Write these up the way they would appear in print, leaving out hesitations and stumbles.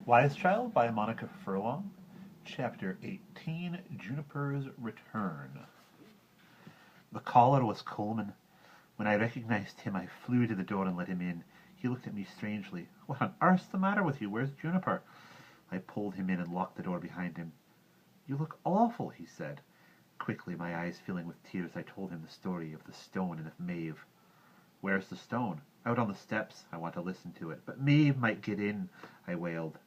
Wise Child by Monica Furlong, Chapter 18, Juniper's Return. The caller was Coleman. When I recognized him, I flew to the door and let him in. He looked at me strangely. "What on earth's the matter with you? Where's Juniper?" I pulled him in and locked the door behind him. "You look awful," he said. Quickly, my eyes filling with tears, I told him the story of the stone and of Maeve. "Where's the stone?" "Out on the steps. I want to listen to it." "But Maeve might get in," I wailed.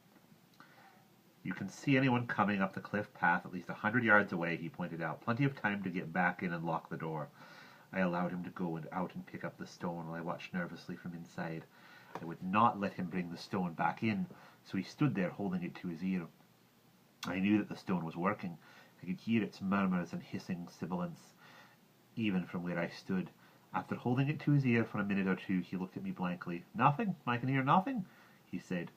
"You can see anyone coming up the cliff path at least 100 yards away," he pointed out. "Plenty of time to get back in and lock the door." I allowed him to go out and pick up the stone while I watched nervously from inside. I would not let him bring the stone back in, so he stood there holding it to his ear. I knew that the stone was working. I could hear its murmurs and hissing sibilance, even from where I stood. After holding it to his ear for a minute or two, he looked at me blankly. "Nothing? I can hear nothing," he said.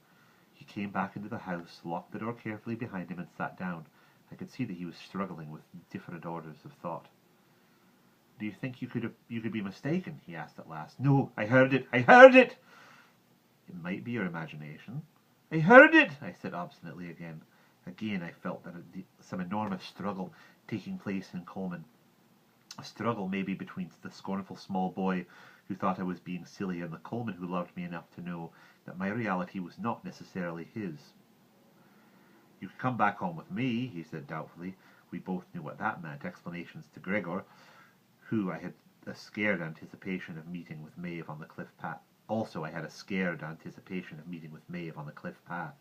He came back into the house, locked the door carefully behind him, and sat down. I could see that he was struggling with different orders of thought. "Do you think you could be mistaken?" he asked at last. "No, I heard it! I heard it!" "It might be your imagination." "I heard it!" I said obstinately again. Again I felt that some enormous struggle taking place in Coleman. A struggle maybe between the scornful small boy who thought I was being silly and the Coleman who loved me enough to know that my reality was not necessarily his. "You could come back home with me," he said doubtfully. We both knew what that meant. Explanations to Gregor, who I had a scared anticipation of meeting with Maeve on the cliff path. Also, I had a scared anticipation of meeting with Maeve on the cliff path.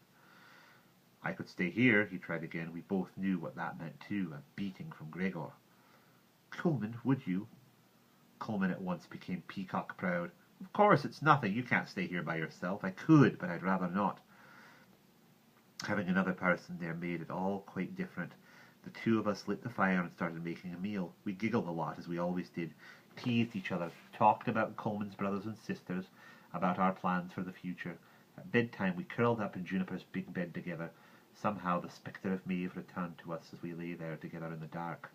"I could stay here," he tried again. We both knew what that meant too, a beating from Gregor. "Coleman, would you?" Coleman at once became peacock proud. "Of course, it's nothing. You can't stay here by yourself." "I could, but I'd rather not." Having another person there made it all quite different. The two of us lit the fire and started making a meal. We giggled a lot, as we always did, teased each other, talked about Coleman's brothers and sisters, about our plans for the future. At bedtime we curled up in Juniper's big bed together. Somehow the spectre of Maeve returned to us as we lay there together in the dark.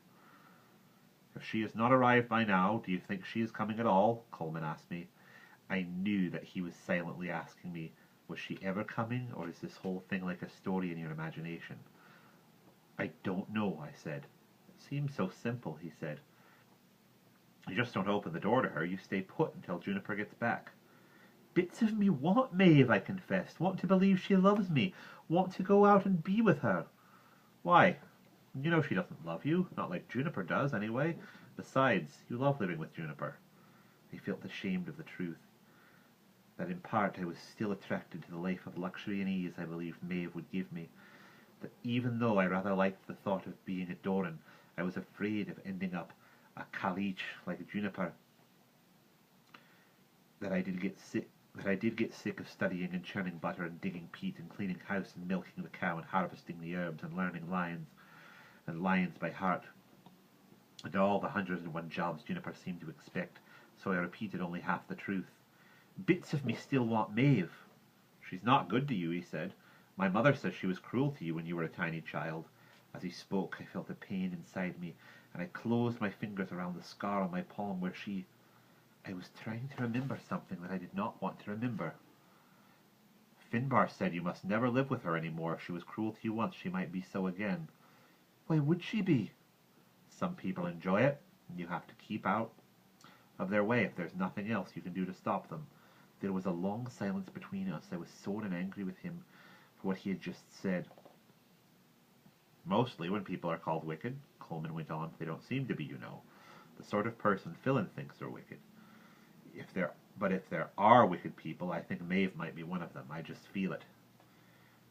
"If she has not arrived by now, do you think she is coming at all?" Coleman asked me. I knew that he was silently asking me, was she ever coming, or is this whole thing like a story in your imagination? "I don't know," I said. "It seems so simple," he said. "You just don't open the door to her. You stay put until Juniper gets back." "Bits of me want Maeve," I confessed. "Want to believe she loves me. Want to go out and be with her." "Why? You know she doesn't love you. Not like Juniper does, anyway. Besides, you love living with Juniper." I felt ashamed of the truth. That in part I was still attracted to the life of luxury and ease I believed Maeve would give me. That even though I rather liked the thought of being a Doran, I was afraid of ending up a caliche like Juniper. That I did get sick of studying and churning butter and digging peat and cleaning house and milking the cow and harvesting the herbs and learning lines by heart, and all the 101 jobs Juniper seemed to expect, so I repeated only half the truth. "Bits of me still want Maeve." "She's not good to you," he said. "My mother says she was cruel to you when you were a tiny child." As he spoke, I felt the pain inside me, and I closed my fingers around the scar on my palm where I was trying to remember something that I did not want to remember. "Finbar said you must never live with her any more. If she was cruel to you once, she might be so again." "Why would she be?" "Some people enjoy it, and you have to keep out of their way if there's nothing else you can do to stop them." There was a long silence between us. I was sore and angry with him for what he had just said. "Mostly when people are called wicked," Coleman went on, "they don't seem to be, you know. The sort of person Philin thinks are wicked. If there are wicked people, I think Maeve might be one of them. I just feel it."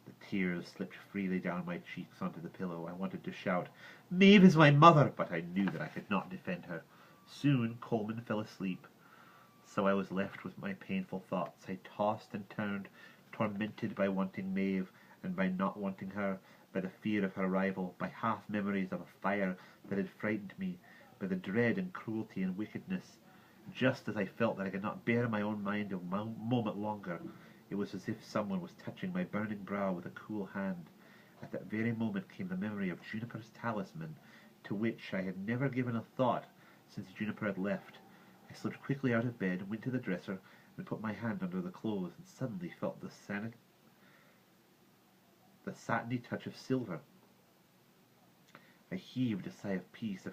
The tears slipped freely down my cheeks onto the pillow. I wanted to shout, "Maeve is my mother," but I knew that I could not defend her. Soon Coleman fell asleep. So I was left with my painful thoughts. I tossed and turned, tormented by wanting Maeve, and by not wanting her, by the fear of her arrival, by half-memories of a fire that had frightened me, by the dread and cruelty and wickedness. Just as I felt that I could not bear my own mind a moment longer, it was as if someone was touching my burning brow with a cool hand. At that very moment came the memory of Juniper's talisman, to which I had never given a thought since Juniper had left. I slipped quickly out of bed, went to the dresser, and put my hand under the clothes, and suddenly felt the the satiny touch of silver. I heaved a sigh of peace.